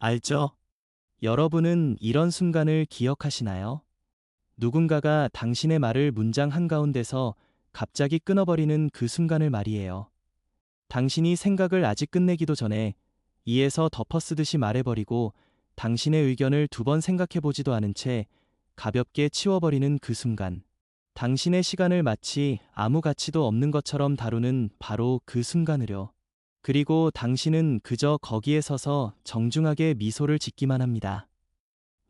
알죠? 여러분은 이런 순간을 기억하시나요? 누군가가 당신의 말을 문장 한가운데서 갑자기 끊어버리는 그 순간을 말이에요. 당신이 생각을 아직 끝내기도 전에 이에서 덮어쓰듯이 말해버리고 당신의 의견을 두 번 생각해보지도 않은 채 가볍게 치워버리는 그 순간. 당신의 시간을 마치 아무 가치도 없는 것처럼 다루는 바로 그 순간을요. 그리고 당신은 그저 거기에 서서 정중하게 미소를 짓기만 합니다.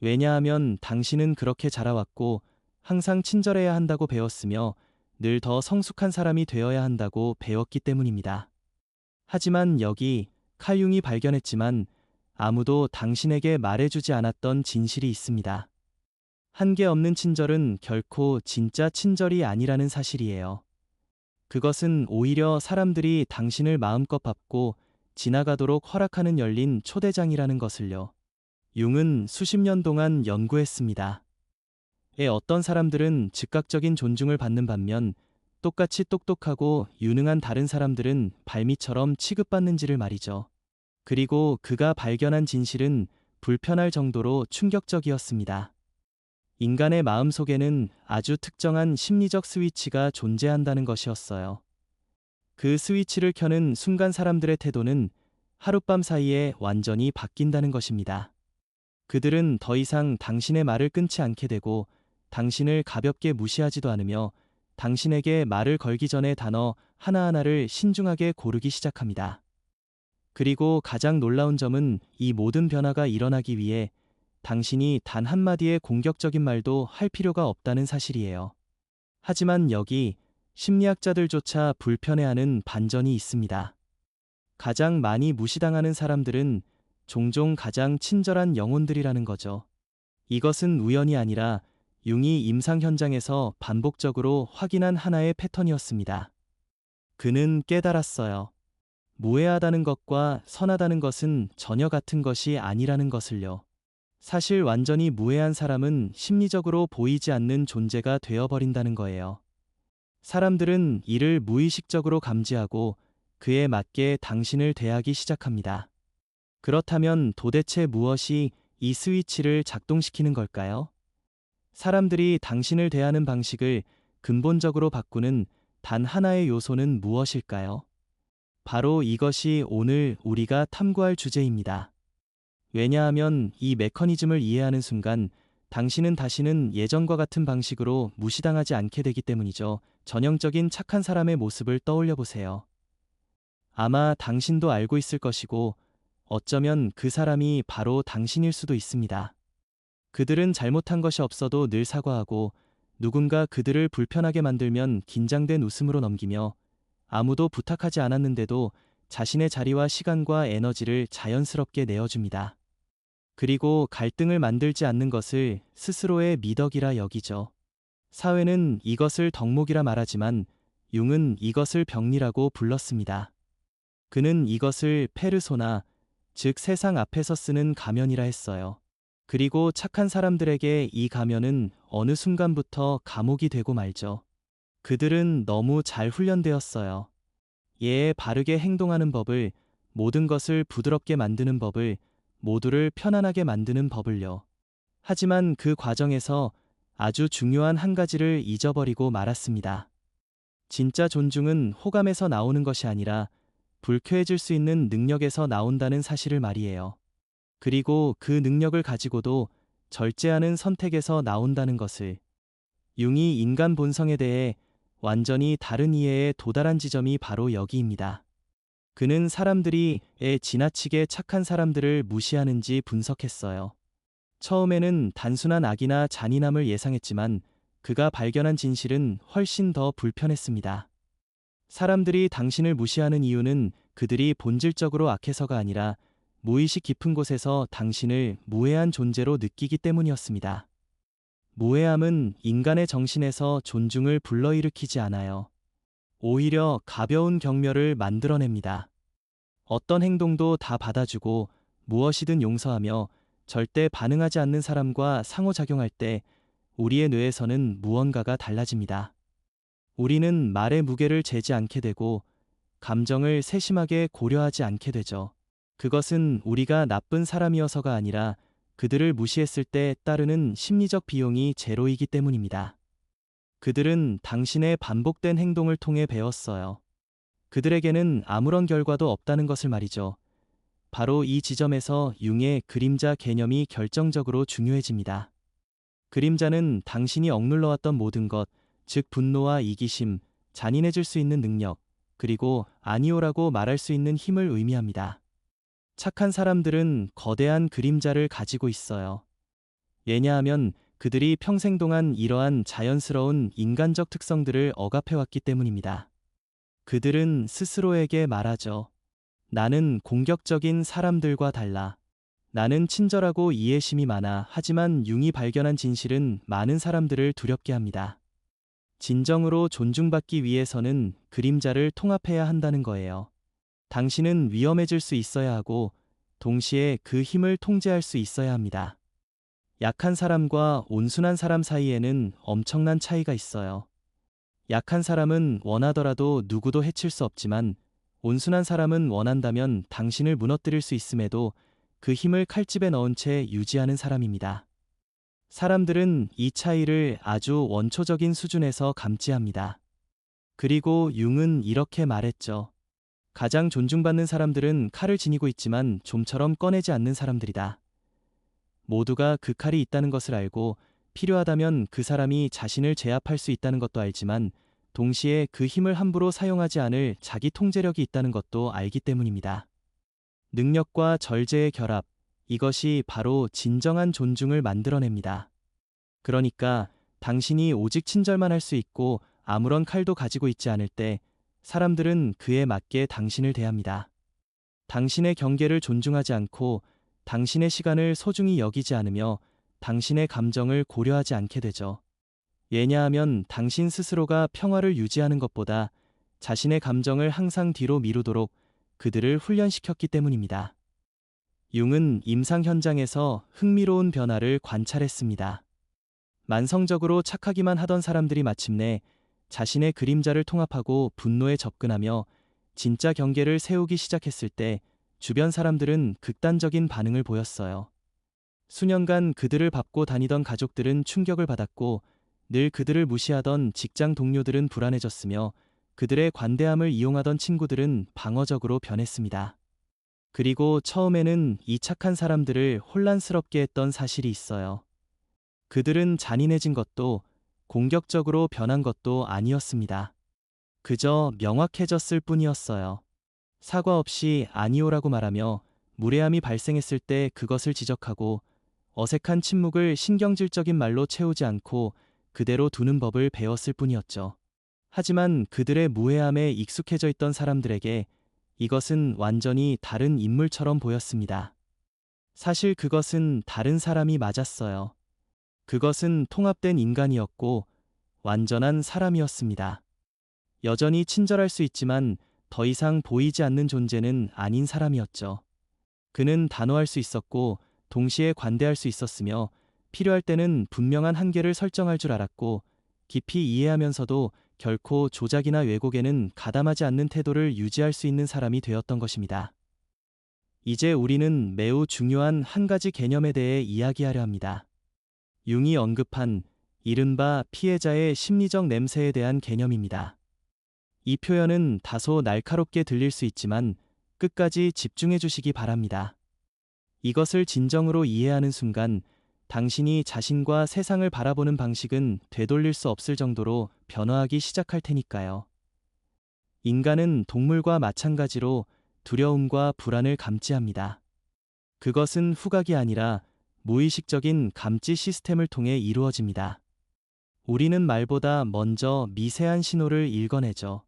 왜냐하면 당신은 그렇게 자라왔고 항상 친절해야 한다고 배웠으며 늘 더 성숙한 사람이 되어야 한다고 배웠기 때문입니다. 하지만 여기 칼융이 발견했지만 아무도 당신에게 말해주지 않았던 진실이 있습니다. 한계 없는 친절은 결코 진짜 친절이 아니라는 사실이에요. 그것은 오히려 사람들이 당신을 마음껏 밟고 지나가도록 허락하는 열린 초대장이라는 것을요. 융은 수십 년 동안 연구했습니다. 어떤 사람들은 즉각적인 존중을 받는 반면 똑같이 똑똑하고 유능한 다른 사람들은 발미처럼 취급받는지를 말이죠. 그리고 그가 발견한 진실은 불편할 정도로 충격적이었습니다. 인간의 마음 속에는 아주 특정한 심리적 스위치가 존재한다는 것이었어요. 그 스위치를 켜는 순간 사람들의 태도는 하룻밤 사이에 완전히 바뀐다는 것입니다. 그들은 더 이상 당신의 말을 끊지 않게 되고 당신을 가볍게 무시하지도 않으며 당신에게 말을 걸기 전에 단어 하나하나를 신중하게 고르기 시작합니다. 그리고 가장 놀라운 점은 이 모든 변화가 일어나기 위해 당신이 단 한마디의 공격적인 말도 할 필요가 없다는 사실이에요. 하지만 여기 심리학자들조차 불편해하는 반전이 있습니다. 가장 많이 무시당하는 사람들은 종종 가장 친절한 영혼들이라는 거죠. 이것은 우연이 아니라 융이 임상 현장에서 반복적으로 확인한 하나의 패턴이었습니다. 그는 깨달았어요. 무해하다는 것과 선하다는 것은 전혀 같은 것이 아니라는 것을요. 사실 완전히 무해한 사람은 심리적으로 보이지 않는 존재가 되어버린다는 거예요. 사람들은 이를 무의식적으로 감지하고 그에 맞게 당신을 대하기 시작합니다. 그렇다면 도대체 무엇이 이 스위치를 작동시키는 걸까요? 사람들이 당신을 대하는 방식을 근본적으로 바꾸는 단 하나의 요소는 무엇일까요? 바로 이것이 오늘 우리가 탐구할 주제입니다. 왜냐하면 이 메커니즘을 이해하는 순간 당신은 다시는 예전과 같은 방식으로 무시당하지 않게 되기 때문이죠. 전형적인 착한 사람의 모습을 떠올려 보세요. 아마 당신도 알고 있을 것이고 어쩌면 그 사람이 바로 당신일 수도 있습니다. 그들은 잘못한 것이 없어도 늘 사과하고 누군가 그들을 불편하게 만들면 긴장된 웃음으로 넘기며 아무도 부탁하지 않았는데도 자신의 자리와 시간과 에너지를 자연스럽게 내어줍니다. 그리고 갈등을 만들지 않는 것을 스스로의 미덕이라 여기죠. 사회는 이것을 덕목이라 말하지만 융은 이것을 병리라고 불렀습니다. 그는 이것을 페르소나, 즉 세상 앞에서 쓰는 가면이라 했어요. 그리고 착한 사람들에게 이 가면은 어느 순간부터 감옥이 되고 말죠. 그들은 너무 잘 훈련되었어요. 예에 바르게 행동하는 법을, 모든 것을 부드럽게 만드는 법을, 모두를 편안하게 만드는 법을요. 하지만 그 과정에서 아주 중요한 한 가지를 잊어버리고 말았습니다. 진짜 존중은 호감에서 나오는 것이 아니라 불쾌해질 수 있는 능력에서 나온다는 사실을 말이에요. 그리고 그 능력을 가지고도 절제하는 선택에서 나온다는 것을. 융이 인간 본성에 대해 완전히 다른 이해에 도달한 지점이 바로 여기입니다. 그는 사람들이 지나치게 착한 사람들을 무시하는지 분석했어요. 처음에는 단순한 악이나 잔인함을 예상했지만 그가 발견한 진실은 훨씬 더 불편했습니다. 사람들이 당신을 무시하는 이유는 그들이 본질적으로 악해서가 아니라 무의식 깊은 곳에서 당신을 무해한 존재로 느끼기 때문이었습니다. 무해함은 인간의 정신에서 존중을 불러일으키지 않아요. 오히려 가벼운 경멸을 만들어냅니다. 어떤 행동도 다 받아주고 무엇이든 용서하며 절대 반응하지 않는 사람과 상호작용할 때 우리의 뇌에서는 무언가가 달라집니다. 우리는 말의 무게를 재지 않게 되고 감정을 세심하게 고려하지 않게 되죠. 그것은 우리가 나쁜 사람이어서가 아니라 그들을 무시했을 때 따르는 심리적 비용이 제로이기 때문입니다. 그들은 당신의 반복된 행동을 통해 배웠어요. 그들에게는 아무런 결과도 없다는 것을 말이죠. 바로 이 지점에서 융의 그림자 개념이 결정적으로 중요해집니다. 그림자는 당신이 억눌러왔던 모든 것, 즉 분노와 이기심, 잔인해질 수 있는 능력, 그리고 아니오라고 말할 수 있는 힘을 의미합니다. 착한 사람들은 거대한 그림자를 가지고 있어요. 왜냐하면 그들이 평생 동안 이러한 자연스러운 인간적 특성들을 억압해왔기 때문입니다. 그들은 스스로에게 말하죠. 나는 공격적인 사람들과 달라. 나는 친절하고 이해심이 많아. 하지만 융이 발견한 진실은 많은 사람들을 두렵게 합니다. 진정으로 존중받기 위해서는 그림자를 통합해야 한다는 거예요. 당신은 위험해질 수 있어야 하고 동시에 그 힘을 통제할 수 있어야 합니다. 약한 사람과 온순한 사람 사이에는 엄청난 차이가 있어요. 약한 사람은 원하더라도 누구도 해칠 수 없지만 온순한 사람은 원한다면 당신을 무너뜨릴 수 있음에도 그 힘을 칼집에 넣은 채 유지하는 사람입니다. 사람들은 이 차이를 아주 원초적인 수준에서 감지합니다. 그리고 융은 이렇게 말했죠. 가장 존중받는 사람들은 칼을 지니고 있지만 좀처럼 꺼내지 않는 사람들이다. 모두가 그 칼이 있다는 것을 알고 필요하다면 그 사람이 자신을 제압할 수 있다는 것도 알지만 동시에 그 힘을 함부로 사용하지 않을 자기 통제력이 있다는 것도 알기 때문입니다. 능력과 절제의 결합, 이것이 바로 진정한 존중을 만들어냅니다. 그러니까 당신이 오직 친절만 할 수 있고 아무런 칼도 가지고 있지 않을 때 사람들은 그에 맞게 당신을 대합니다. 당신의 경계를 존중하지 않고 당신의 시간을 소중히 여기지 않으며 당신의 감정을 고려하지 않게 되죠. 왜냐하면 당신 스스로가 평화를 유지하는 것보다 자신의 감정을 항상 뒤로 미루도록 그들을 훈련시켰기 때문입니다. 융은 임상 현장에서 흥미로운 변화를 관찰했습니다. 만성적으로 착하기만 하던 사람들이 마침내 자신의 그림자를 통합하고 분노에 접근하며 진짜 경계를 세우기 시작했을 때 주변 사람들은 극단적인 반응을 보였어요. 수년간 그들을 밟고 다니던 가족들은 충격을 받았고 늘 그들을 무시하던 직장 동료들은 불안해졌으며 그들의 관대함을 이용하던 친구들은 방어적으로 변했습니다. 그리고 처음에는 이 착한 사람들을 혼란스럽게 했던 사실이 있어요. 그들은 잔인해진 것도 공격적으로 변한 것도 아니었습니다. 그저 명확해졌을 뿐이었어요. 사과 없이 아니오라고 말하며 무례함이 발생했을 때 그것을 지적하고 어색한 침묵을 신경질적인 말로 채우지 않고 그대로 두는 법을 배웠을 뿐이었죠. 하지만 그들의 무해함에 익숙해져 있던 사람들에게 이것은 완전히 다른 인물처럼 보였습니다. 사실 그것은 다른 사람이 맞았어요. 그것은 통합된 인간이었고 완전한 사람이었습니다. 여전히 친절할 수 있지만 더 이상 보이지 않는 존재는 아닌 사람이었죠. 그는 단호할 수 있었고 동시에 관대할 수 있었으며 필요할 때는 분명한 한계를 설정할 줄 알았고 깊이 이해하면서도 결코 조작이나 왜곡에는 가담하지 않는 태도를 유지할 수 있는 사람이 되었던 것입니다. 이제 우리는 매우 중요한 한 가지 개념에 대해 이야기하려 합니다. 융이 언급한 이른바 피해자의 심리적 냄새에 대한 개념입니다. 이 표현은 다소 날카롭게 들릴 수 있지만 끝까지 집중해 주시기 바랍니다. 이것을 진정으로 이해하는 순간 당신이 자신과 세상을 바라보는 방식은 되돌릴 수 없을 정도로 변화하기 시작할 테니까요. 인간은 동물과 마찬가지로 두려움과 불안을 감지합니다. 그것은 후각이 아니라 무의식적인 감지 시스템을 통해 이루어집니다. 우리는 말보다 먼저 미세한 신호를 읽어내죠.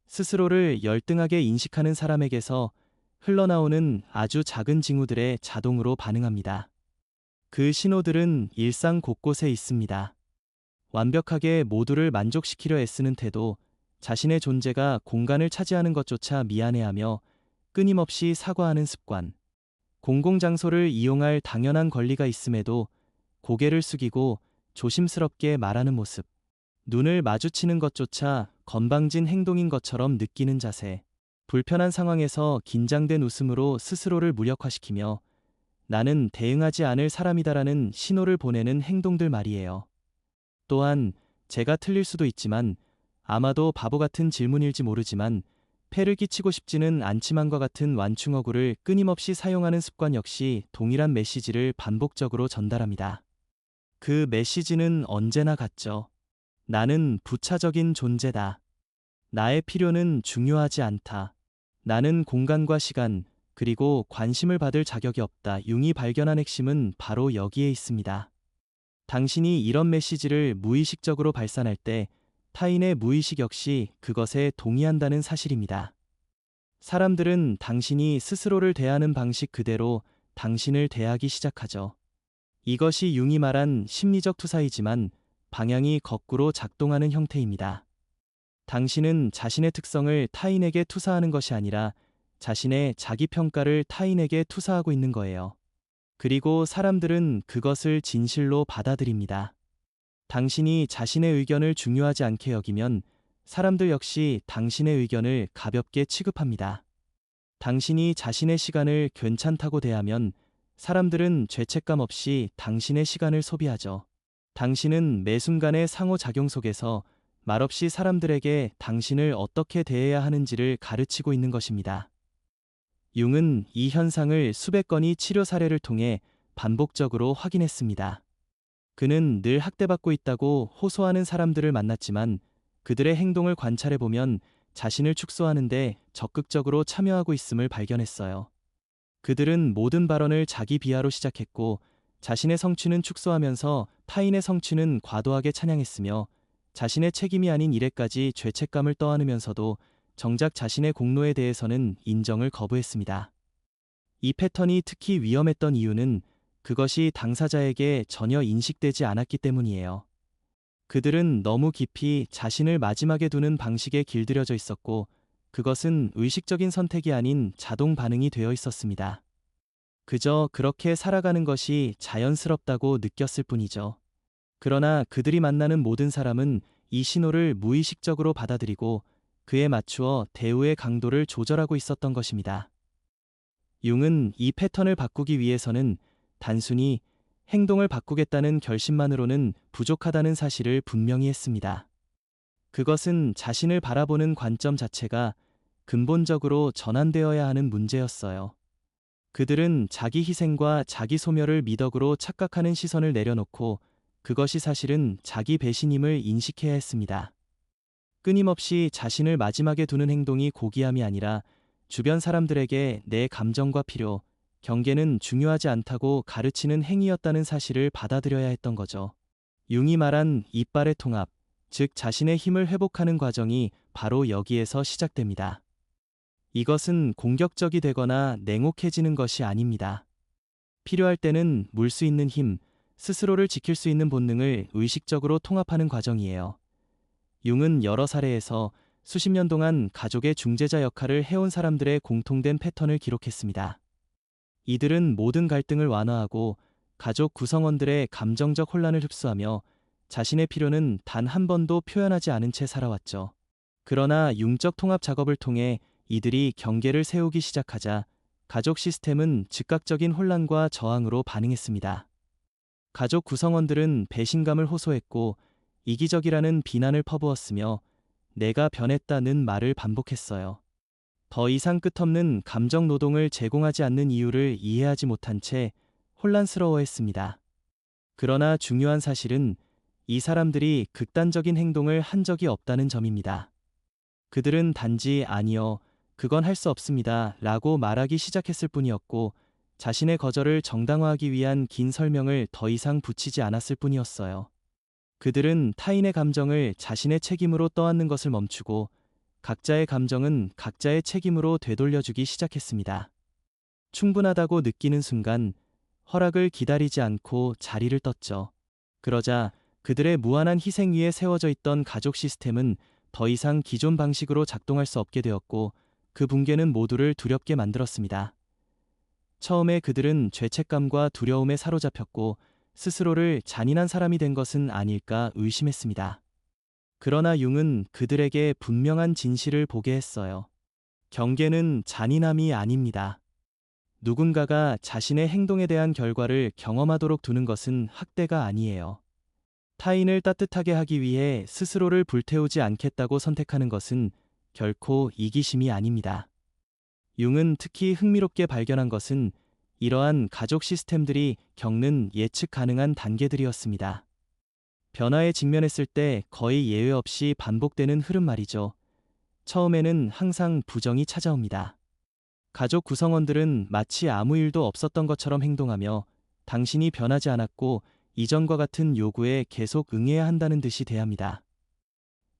스스로를 열등하게 인식하는 사람에게서 흘러나오는 아주 작은 징후들에 자동으로 반응합니다. 그 신호들은 일상 곳곳에 있습니다. 완벽하게 모두를 만족시키려 애쓰는 태도, 자신의 존재가 공간을 차지하는 것조차 미안해하며 끊임없이 사과하는 습관, 공공장소를 이용할 당연한 권리가 있음에도 고개를 숙이고 조심스럽게 말하는 모습, 눈을 마주치는 것조차 건방진 행동인 것처럼 느끼는 자세, 불편한 상황에서 긴장된 웃음으로 스스로를 무력화시키며 나는 대응하지 않을 사람이다라는 신호를 보내는 행동들 말이에요. 또한 제가 틀릴 수도 있지만 아마도 바보 같은 질문일지 모르지만 폐를 끼치고 싶지는 않지만과 같은 완충어구를 끊임없이 사용하는 습관 역시 동일한 메시지를 반복적으로 전달합니다. 그 메시지는 언제나 같죠. 나는 부차적인 존재다. 나의 필요는 중요하지 않다. 나는 공간과 시간, 그리고 관심을 받을 자격이 없다. 융이 발견한 핵심은 바로 여기에 있습니다. 당신이 이런 메시지를 무의식적으로 발산할 때 타인의 무의식 역시 그것에 동의한다는 사실입니다. 사람들은 당신이 스스로를 대하는 방식 그대로 당신을 대하기 시작하죠. 이것이 융이 말한 심리적 투사이지만 방향이 거꾸로 작동하는 형태입니다. 당신은 자신의 특성을 타인에게 투사하는 것이 아니라 자신의 자기평가를 타인에게 투사하고 있는 거예요. 그리고 사람들은 그것을 진실로 받아들입니다. 당신이 자신의 의견을 중요하지 않게 여기면 사람들 역시 당신의 의견을 가볍게 취급합니다. 당신이 자신의 시간을 괜찮다고 대하면 사람들은 죄책감 없이 당신의 시간을 소비하죠. 당신은 매 순간의 상호작용 속에서 말없이 사람들에게 당신을 어떻게 대해야 하는지를 가르치고 있는 것입니다. 융은 이 현상을 수백 건의 치료 사례를 통해 반복적으로 확인했습니다. 그는 늘 학대받고 있다고 호소하는 사람들을 만났지만 그들의 행동을 관찰해보면 자신을 축소하는데 적극적으로 참여하고 있음을 발견했어요. 그들은 모든 발언을 자기 비하로 시작했고 자신의 성취는 축소하면서 타인의 성취는 과도하게 찬양했으며 자신의 책임이 아닌 일에까지 죄책감을 떠안으면서도 정작 자신의 공로에 대해서는 인정을 거부했습니다. 이 패턴이 특히 위험했던 이유는 그것이 당사자에게 전혀 인식되지 않았기 때문이에요. 그들은 너무 깊이 자신을 마지막에 두는 방식에 길들여져 있었고 그것은 의식적인 선택이 아닌 자동 반응이 되어 있었습니다. 그저 그렇게 살아가는 것이 자연스럽다고 느꼈을 뿐이죠. 그러나 그들이 만나는 모든 사람은 이 신호를 무의식적으로 받아들이고 그에 맞추어 대우의 강도를 조절하고 있었던 것입니다. 융은 이 패턴을 바꾸기 위해서는 단순히 행동을 바꾸겠다는 결심만으로는 부족하다는 사실을 분명히 했습니다. 그것은 자신을 바라보는 관점 자체가 근본적으로 전환되어야 하는 문제였어요. 그들은 자기 희생과 자기 소멸을 미덕으로 착각하는 시선을 내려놓고 그것이 사실은 자기 배신임을 인식해야 했습니다. 끊임없이 자신을 마지막에 두는 행동이 고귀함이 아니라 주변 사람들에게 내 감정과 필요, 경계는 중요하지 않다고 가르치는 행위였다는 사실을 받아들여야 했던 거죠. 융이 말한 이빨의 통합, 즉 자신의 힘을 회복하는 과정이 바로 여기에서 시작됩니다. 이것은 공격적이 되거나 냉혹해지는 것이 아닙니다. 필요할 때는 물 수 있는 힘, 스스로를 지킬 수 있는 본능을 의식적으로 통합하는 과정이에요. 융은 여러 사례에서 수십 년 동안 가족의 중재자 역할을 해온 사람들의 공통된 패턴을 기록했습니다. 이들은 모든 갈등을 완화하고 가족 구성원들의 감정적 혼란을 흡수하며 자신의 필요는 단 한 번도 표현하지 않은 채 살아왔죠. 그러나 융적 통합 작업을 통해 이들이 경계를 세우기 시작하자 가족 시스템은 즉각적인 혼란과 저항으로 반응했습니다. 가족 구성원들은 배신감을 호소했고 이기적이라는 비난을 퍼부었으며 내가 변했다는 말을 반복했어요. 더 이상 끝없는 감정 노동을 제공하지 않는 이유를 이해하지 못한 채 혼란스러워했습니다. 그러나 중요한 사실은 이 사람들이 극단적인 행동을 한 적이 없다는 점입니다. 그들은 단지 아니요, 그건 할 수 없습니다 라고 말하기 시작했을 뿐이었고 자신의 거절을 정당화하기 위한 긴 설명을 더 이상 붙이지 않았을 뿐이었어요. 그들은 타인의 감정을 자신의 책임으로 떠안는 것을 멈추고 각자의 감정은 각자의 책임으로 되돌려주기 시작했습니다. 충분하다고 느끼는 순간 허락을 기다리지 않고 자리를 떴죠. 그러자 그들의 무한한 희생 위에 세워져 있던 가족 시스템은 더 이상 기존 방식으로 작동할 수 없게 되었고 그 붕괴는 모두를 두렵게 만들었습니다. 처음에 그들은 죄책감과 두려움에 사로잡혔고 스스로를 잔인한 사람이 된 것은 아닐까 의심했습니다. 그러나 융은 그들에게 분명한 진실을 보게 했어요. 경계는 잔인함이 아닙니다. 누군가가 자신의 행동에 대한 결과를 경험하도록 두는 것은 학대가 아니에요. 타인을 따뜻하게 하기 위해 스스로를 불태우지 않겠다고 선택하는 것은 결코 이기심이 아닙니다. 융은 특히 흥미롭게 발견한 것은 이러한 가족 시스템들이 겪는 예측 가능한 단계들이었습니다. 변화에 직면했을 때 거의 예외 없이 반복되는 흐름 말이죠. 처음에는 항상 부정이 찾아옵니다. 가족 구성원들은 마치 아무 일도 없었던 것처럼 행동하며 당신이 변하지 않았고 이전과 같은 요구에 계속 응해야 한다는 듯이 대합니다.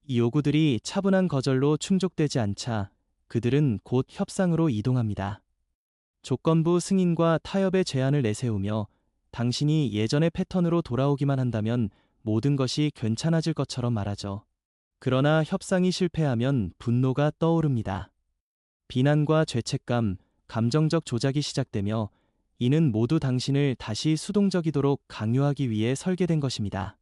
이 요구들이 차분한 거절로 충족되지 않자 그들은 곧 협상으로 이동합니다. 조건부 승인과 타협의 제안을 내세우며 당신이 예전의 패턴으로 돌아오기만 한다면 모든 것이 괜찮아질 것처럼 말하죠. 그러나 협상이 실패하면 분노가 떠오릅니다. 비난과 죄책감, 감정적 조작이 시작되며 이는 모두 당신을 다시 수동적이도록 강요하기 위해 설계된 것입니다.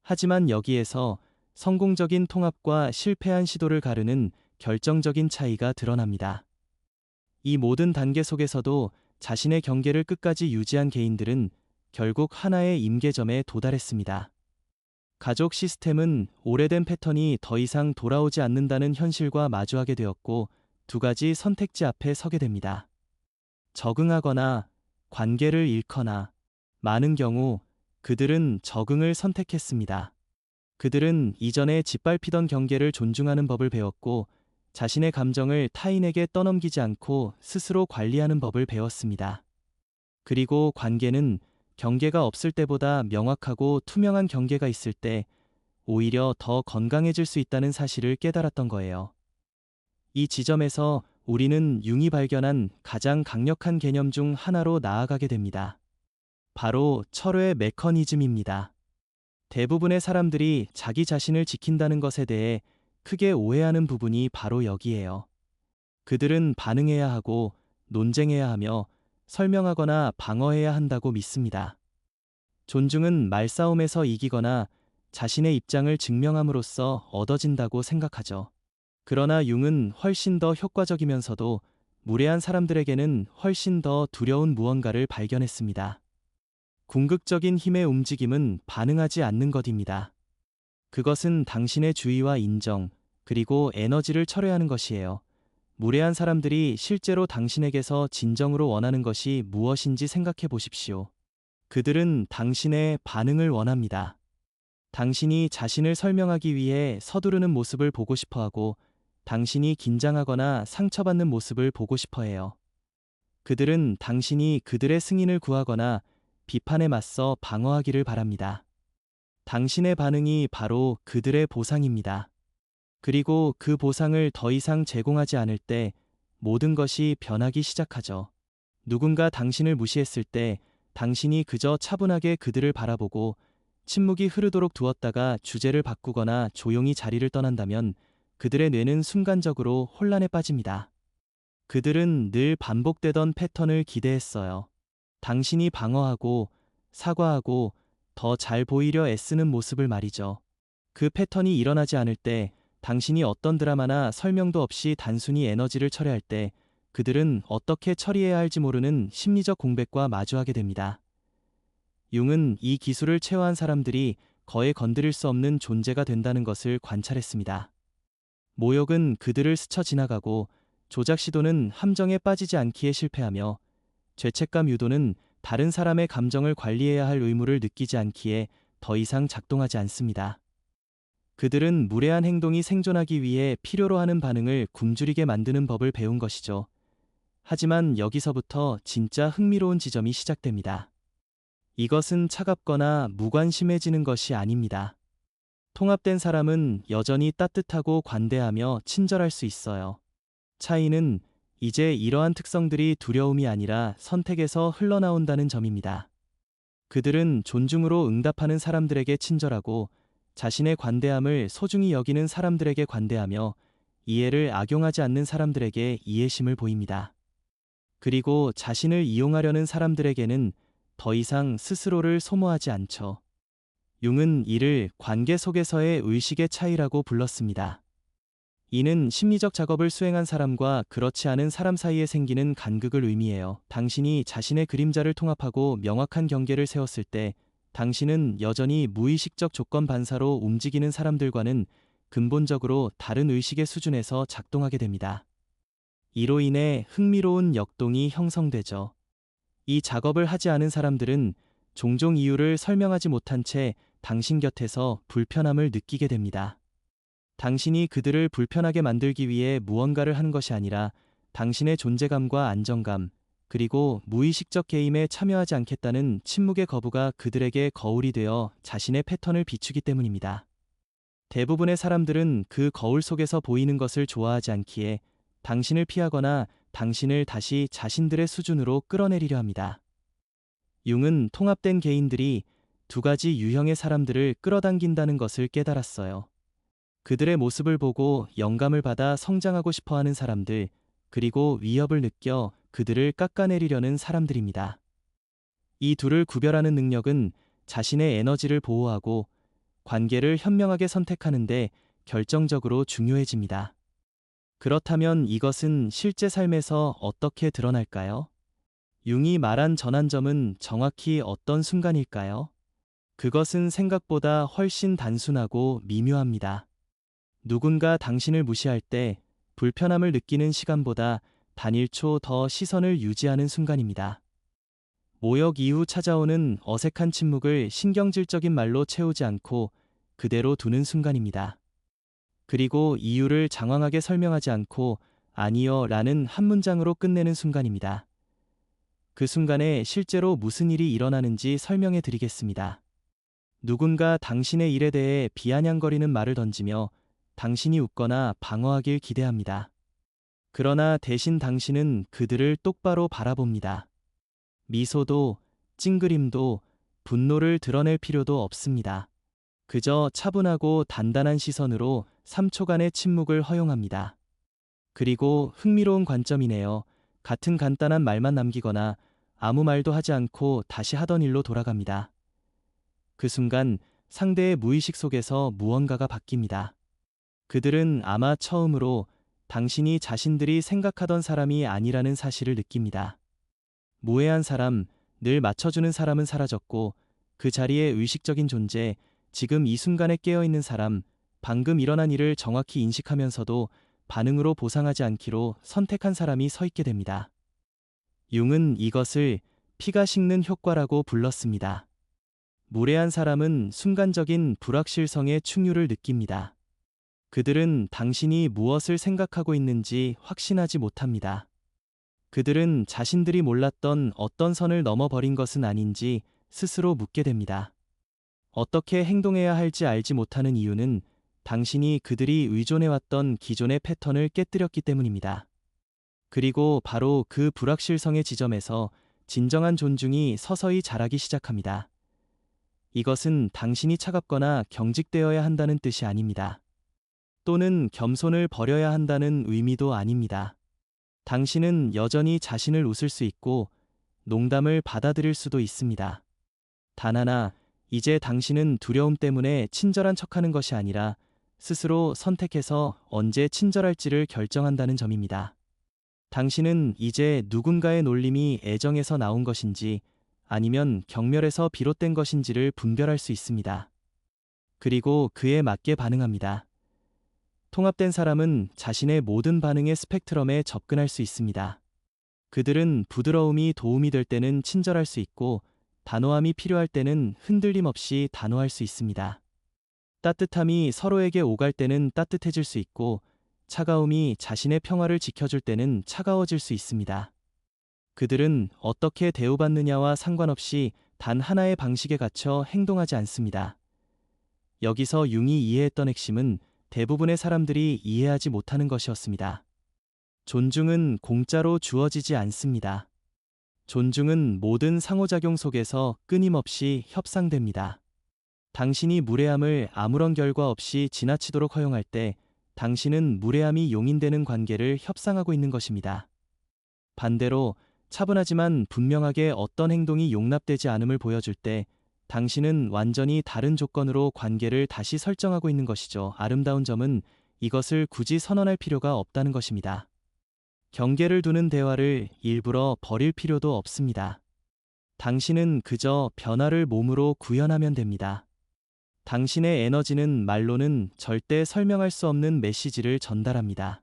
하지만 여기에서 성공적인 통합과 실패한 시도를 가르는 결정적인 차이가 드러납니다. 이 모든 단계 속에서도 자신의 경계를 끝까지 유지한 개인들은 결국 하나의 임계점에 도달했습니다. 가족 시스템은 오래된 패턴이 더 이상 돌아오지 않는다는 현실과 마주하게 되었고 두 가지 선택지 앞에 서게 됩니다. 적응하거나 관계를 잃거나 많은 경우 그들은 적응을 선택했습니다. 그들은 이전에 짓밟히던 경계를 존중하는 법을 배웠고 자신의 감정을 타인에게 떠넘기지 않고 스스로 관리하는 법을 배웠습니다. 그리고 관계는 경계가 없을 때보다 명확하고 투명한 경계가 있을 때 오히려 더 건강해질 수 있다는 사실을 깨달았던 거예요. 이 지점에서 우리는 융이 발견한 가장 강력한 개념 중 하나로 나아가게 됩니다. 바로 철회 메커니즘입니다. 대부분의 사람들이 자기 자신을 지킨다는 것에 대해 크게 오해하는 부분이 바로 여기에요. 그들은 반응해야 하고 논쟁해야 하며 설명하거나 방어해야 한다고 믿습니다. 존중은 말싸움에서 이기거나 자신의 입장을 증명함으로써 얻어진다고 생각하죠. 그러나 융은 훨씬 더 효과적이면서도 무례한 사람들에게는 훨씬 더 두려운 무언가를 발견했습니다. 궁극적인 힘의 움직임은 반응하지 않는 것입니다. 그것은 당신의 주의와 인정, 그리고 에너지를 철회하는 것이에요. 무례한 사람들이 실제로 당신에게서 진정으로 원하는 것이 무엇인지 생각해 보십시오. 그들은 당신의 반응을 원합니다. 당신이 자신을 설명하기 위해 서두르는 모습을 보고 싶어 하고 당신이 긴장하거나 상처받는 모습을 보고 싶어 해요. 그들은 당신이 그들의 승인을 구하거나 비판에 맞서 방어하기를 바랍니다. 당신의 반응이 바로 그들의 보상입니다. 그리고 그 보상을 더 이상 제공하지 않을 때 모든 것이 변하기 시작하죠. 누군가 당신을 무시했을 때 당신이 그저 차분하게 그들을 바라보고 침묵이 흐르도록 두었다가 주제를 바꾸거나 조용히 자리를 떠난다면 그들의 뇌는 순간적으로 혼란에 빠집니다. 그들은 늘 반복되던 패턴을 기대했어요. 당신이 방어하고 사과하고 더 잘 보이려 애쓰는 모습을 말이죠. 그 패턴이 일어나지 않을 때 당신이 어떤 드라마나 설명도 없이 단순히 에너지를 철회할 때 그들은 어떻게 처리해야 할지 모르는 심리적 공백과 마주하게 됩니다. 융은 이 기술을 체화한 사람들이 거의 건드릴 수 없는 존재가 된다는 것을 관찰했습니다. 모욕은 그들을 스쳐 지나가고 조작 시도는 함정에 빠지지 않기에 실패하며 죄책감 유도는 다른 사람의 감정을 관리해야 할 의무를 느끼지 않기에 더 이상 작동하지 않습니다. 그들은 무례한 행동이 생존하기 위해 필요로 하는 반응을 굶주리게 만드는 법을 배운 것이죠. 하지만 여기서부터 진짜 흥미로운 지점이 시작됩니다. 이것은 차갑거나 무관심해지는 것이 아닙니다. 통합된 사람은 여전히 따뜻하고 관대하며 친절할 수 있어요. 차이는 이제 이러한 특성들이 두려움이 아니라 선택에서 흘러나온다는 점입니다. 그들은 존중으로 응답하는 사람들에게 친절하고 자신의 관대함을 소중히 여기는 사람들에게 관대하며 이해를 악용하지 않는 사람들에게 이해심을 보입니다. 그리고 자신을 이용하려는 사람들에게는 더 이상 스스로를 소모하지 않죠. 융은 이를 관계 속에서의 의식의 차이라고 불렀습니다. 이는 심리적 작업을 수행한 사람과 그렇지 않은 사람 사이에 생기는 간극을 의미해요. 당신이 자신의 그림자를 통합하고 명확한 경계를 세웠을 때 당신은 여전히 무의식적 조건 반사로 움직이는 사람들과는 근본적으로 다른 의식의 수준에서 작동하게 됩니다. 이로 인해 흥미로운 역동이 형성되죠. 이 작업을 하지 않은 사람들은 종종 이유를 설명하지 못한 채 당신 곁에서 불편함을 느끼게 됩니다. 당신이 그들을 불편하게 만들기 위해 무언가를 하는 것이 아니라 당신의 존재감과 안정감, 그리고 무의식적 게임에 참여하지 않겠다는 침묵의 거부가 그들에게 거울이 되어 자신의 패턴을 비추기 때문입니다. 대부분의 사람들은 그 거울 속에서 보이는 것을 좋아하지 않기에 당신을 피하거나 당신을 다시 자신들의 수준으로 끌어내리려 합니다. 융은 통합된 개인들이 두 가지 유형의 사람들을 끌어당긴다는 것을 깨달았어요. 그들의 모습을 보고 영감을 받아 성장하고 싶어 하는 사람들, 그리고 위협을 느껴 그들을 깎아내리려는 사람들입니다. 이 둘을 구별하는 능력은 자신의 에너지를 보호하고 관계를 현명하게 선택하는데 결정적으로 중요해집니다. 그렇다면 이것은 실제 삶에서 어떻게 드러날까요? 융이 말한 전환점은 정확히 어떤 순간일까요? 그것은 생각보다 훨씬 단순하고 미묘합니다. 누군가 당신을 무시할 때 불편함을 느끼는 시간보다 단 1초 더 시선을 유지하는 순간입니다. 모욕 이후 찾아오는 어색한 침묵을 신경질적인 말로 채우지 않고 그대로 두는 순간입니다. 그리고 이유를 장황하게 설명하지 않고 아니요 라는 한 문장으로 끝내는 순간입니다. 그 순간에 실제로 무슨 일이 일어나는지 설명해 드리겠습니다. 누군가 당신의 일에 대해 비아냥거리는 말을 던지며 당신이 웃거나 방어하길 기대합니다. 그러나 대신 당신은 그들을 똑바로 바라봅니다. 미소도, 찡그림도, 분노를 드러낼 필요도 없습니다. 그저 차분하고 단단한 시선으로 3초간의 침묵을 허용합니다. 그리고 흥미로운 관점이네요. 같은 간단한 말만 남기거나 아무 말도 하지 않고 다시 하던 일로 돌아갑니다. 그 순간 상대의 무의식 속에서 무언가가 바뀝니다. 그들은 아마 처음으로 당신이 자신들이 생각하던 사람이 아니라는 사실을 느낍니다. 무해한 사람, 늘 맞춰주는 사람은 사라졌고 그 자리에 의식적인 존재, 지금 이 순간에 깨어있는 사람, 방금 일어난 일을 정확히 인식하면서도 반응으로 보상하지 않기로 선택한 사람이 서 있게 됩니다. 융은 이것을 피가 식는 효과라고 불렀습니다. 무례한 사람은 순간적인 불확실성의 충유를 느낍니다. 그들은 당신이 무엇을 생각하고 있는지 확신하지 못합니다. 그들은 자신들이 몰랐던 어떤 선을 넘어버린 것은 아닌지 스스로 묻게 됩니다. 어떻게 행동해야 할지 알지 못하는 이유는 당신이 그들이 의존해왔던 기존의 패턴을 깨뜨렸기 때문입니다. 그리고 바로 그 불확실성의 지점에서 진정한 존중이 서서히 자라기 시작합니다. 이것은 당신이 차갑거나 경직되어야 한다는 뜻이 아닙니다. 또는 겸손을 버려야 한다는 의미도 아닙니다. 당신은 여전히 자신을 웃을 수 있고 농담을 받아들일 수도 있습니다. 단 하나, 이제 당신은 두려움 때문에 친절한 척하는 것이 아니라 스스로 선택해서 언제 친절할지를 결정한다는 점입니다. 당신은 이제 누군가의 놀림이 애정에서 나온 것인지 아니면 경멸에서 비롯된 것인지를 분별할 수 있습니다. 그리고 그에 맞게 반응합니다. 통합된 사람은 자신의 모든 반응의 스펙트럼에 접근할 수 있습니다. 그들은 부드러움이 도움이 될 때는 친절할 수 있고 단호함이 필요할 때는 흔들림 없이 단호할 수 있습니다. 따뜻함이 서로에게 오갈 때는 따뜻해질 수 있고 차가움이 자신의 평화를 지켜줄 때는 차가워질 수 있습니다. 그들은 어떻게 대우받느냐와 상관없이 단 하나의 방식에 갇혀 행동하지 않습니다. 여기서 융이 이해했던 핵심은 대부분의 사람들이 이해하지 못하는 것이었습니다. 존중은 공짜로 주어지지 않습니다. 존중은 모든 상호작용 속에서 끊임없이 협상됩니다. 당신이 무례함을 아무런 결과 없이 지나치도록 허용할 때 당신은 무례함이 용인되는 관계를 협상하고 있는 것입니다. 반대로 차분하지만 분명하게 어떤 행동이 용납되지 않음을 보여줄 때 당신은 완전히 다른 조건으로 관계를 다시 설정하고 있는 것이죠. 아름다운 점은 이것을 굳이 선언할 필요가 없다는 것입니다. 경계를 두는 대화를 일부러 버릴 필요도 없습니다. 당신은 그저 변화를 몸으로 구현하면 됩니다. 당신의 에너지는 말로는 절대 설명할 수 없는 메시지를 전달합니다.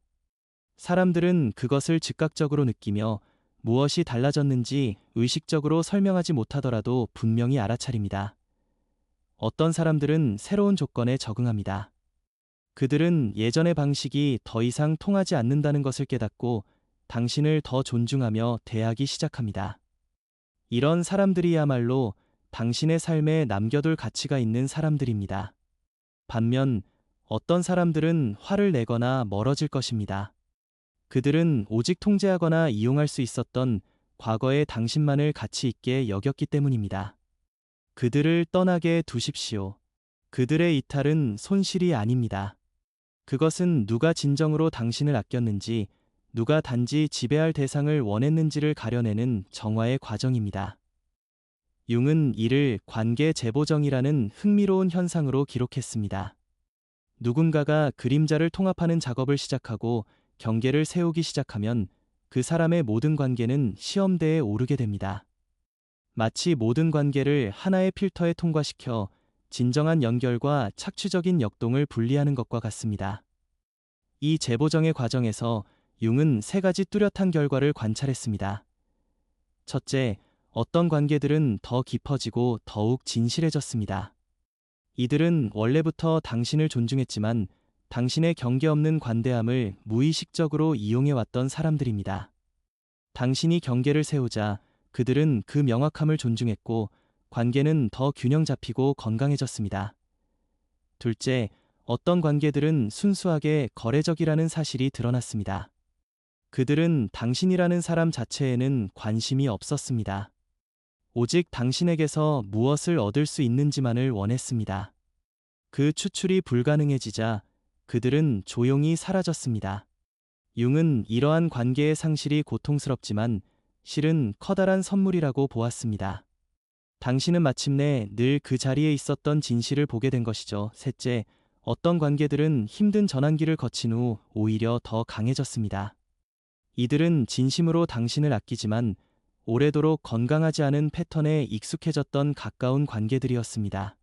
사람들은 그것을 즉각적으로 느끼며 무엇이 달라졌는지 의식적으로 설명하지 못하더라도 분명히 알아차립니다. 어떤 사람들은 새로운 조건에 적응합니다. 그들은 예전의 방식이 더 이상 통하지 않는다는 것을 깨닫고 당신을 더 존중하며 대하기 시작합니다. 이런 사람들이야말로 당신의 삶에 남겨둘 가치가 있는 사람들입니다. 반면 어떤 사람들은 화를 내거나 멀어질 것입니다. 그들은 오직 통제하거나 이용할 수 있었던 과거의 당신만을 가치 있게 여겼기 때문입니다. 그들을 떠나게 두십시오. 그들의 이탈은 손실이 아닙니다. 그것은 누가 진정으로 당신을 아꼈는지, 누가 단지 지배할 대상을 원했는지를 가려내는 정화의 과정입니다. 융은 이를 관계 재보정이라는 흥미로운 현상으로 기록했습니다. 누군가가 그림자를 통합하는 작업을 시작하고 경계를 세우기 시작하면 그 사람의 모든 관계는 시험대에 오르게 됩니다. 마치 모든 관계를 하나의 필터에 통과시켜 진정한 연결과 착취적인 역동을 분리하는 것과 같습니다. 이 재보정의 과정에서 융은 세 가지 뚜렷한 결과를 관찰했습니다. 첫째, 어떤 관계들은 더 깊어지고 더욱 진실해졌습니다. 이들은 원래부터 당신을 존중했지만 당신의 경계 없는 관대함을 무의식적으로 이용해왔던 사람들입니다. 당신이 경계를 세우자 그들은 그 명확함을 존중했고 관계는 더 균형 잡히고 건강해졌습니다. 둘째, 어떤 관계들은 순수하게 거래적이라는 사실이 드러났습니다. 그들은 당신이라는 사람 자체에는 관심이 없었습니다. 오직 당신에게서 무엇을 얻을 수 있는지만을 원했습니다. 그 추출이 불가능해지자 그들은 조용히 사라졌습니다. 융은 이러한 관계의 상실이 고통스럽지만 실은 커다란 선물이라고 보았습니다. 당신은 마침내 늘 그 자리에 있었던 진실을 보게 된 것이죠. 셋째, 어떤 관계들은 힘든 전환기를 거친 후 오히려 더 강해졌습니다. 이들은 진심으로 당신을 아끼지만 오래도록 건강하지 않은 패턴에 익숙해졌던 가까운 관계들이었습니다.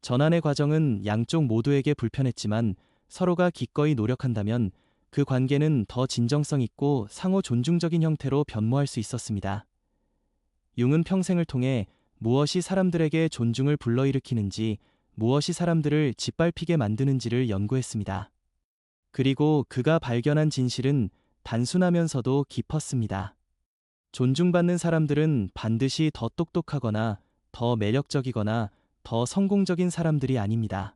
전환의 과정은 양쪽 모두에게 불편했지만 서로가 기꺼이 노력한다면 그 관계는 더 진정성 있고 상호 존중적인 형태로 변모할 수 있었습니다. 융은 평생을 통해 무엇이 사람들에게 존중을 불러일으키는지, 무엇이 사람들을 짓밟히게 만드는지를 연구했습니다. 그리고 그가 발견한 진실은 단순하면서도 깊었습니다. 존중받는 사람들은 반드시 더 똑똑하거나 더 매력적이거나 더 성공적인 사람들이 아닙니다.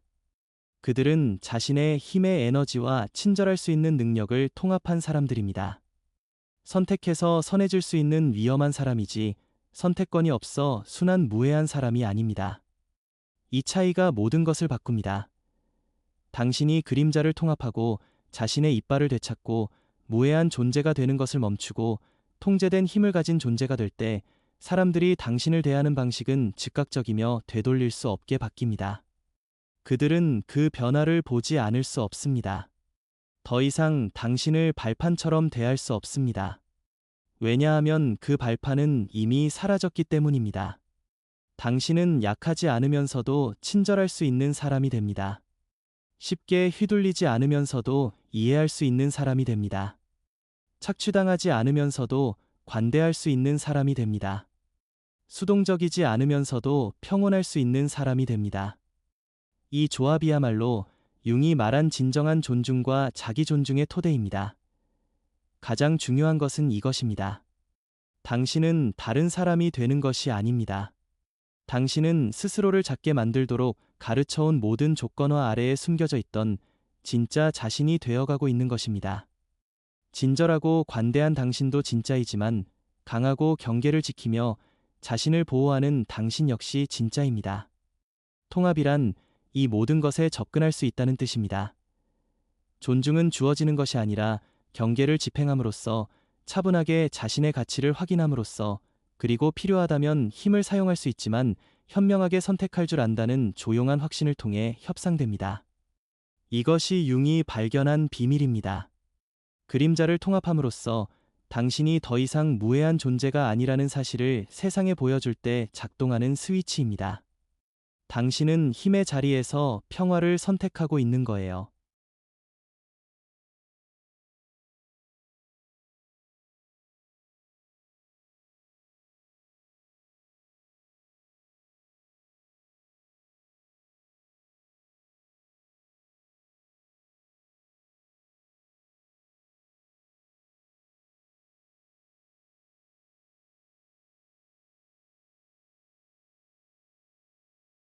그들은 자신의 힘의 에너지와 친절할 수 있는 능력을 통합한 사람들입니다. 선택해서 선해질 수 있는 위험한 사람이지 선택권이 없어 순한 무해한 사람이 아닙니다. 이 차이가 모든 것을 바꿉니다. 당신이 그림자를 통합하고 자신의 이빨을 되찾고 무해한 존재가 되는 것을 멈추고 통제된 힘을 가진 존재가 될 때 사람들이 당신을 대하는 방식은 즉각적이며 되돌릴 수 없게 바뀝니다. 그들은 그 변화를 보지 않을 수 없습니다. 더 이상 당신을 발판처럼 대할 수 없습니다. 왜냐하면 그 발판은 이미 사라졌기 때문입니다. 당신은 약하지 않으면서도 친절할 수 있는 사람이 됩니다. 쉽게 휘둘리지 않으면서도 이해할 수 있는 사람이 됩니다. 착취당하지 않으면서도 관대할 수 있는 사람이 됩니다. 수동적이지 않으면서도 평온할 수 있는 사람이 됩니다. 이 조합이야말로 융이 말한 진정한 존중과 자기 존중의 토대입니다. 가장 중요한 것은 이것입니다. 당신은 다른 사람이 되는 것이 아닙니다. 당신은 스스로를 작게 만들도록 가르쳐온 모든 조건화 아래에 숨겨져 있던 진짜 자신이 되어가고 있는 것입니다. 친절하고 관대한 당신도 진짜이지만 강하고 경계를 지키며 자신을 보호하는 당신 역시 진짜입니다. 통합이란 이 모든 것에 접근할 수 있다는 뜻입니다. 존중은 주어지는 것이 아니라 경계를 집행함으로써 차분하게 자신의 가치를 확인함으로써 그리고 필요하다면 힘을 사용할 수 있지만 현명하게 선택할 줄 안다는 조용한 확신을 통해 협상됩니다. 이것이 융이 발견한 비밀입니다. 그림자를 통합함으로써 당신이 더 이상 무해한 존재가 아니라는 사실을 세상에 보여줄 때 작동하는 스위치입니다. 당신은 힘의 자리에서 평화를 선택하고 있는 거예요.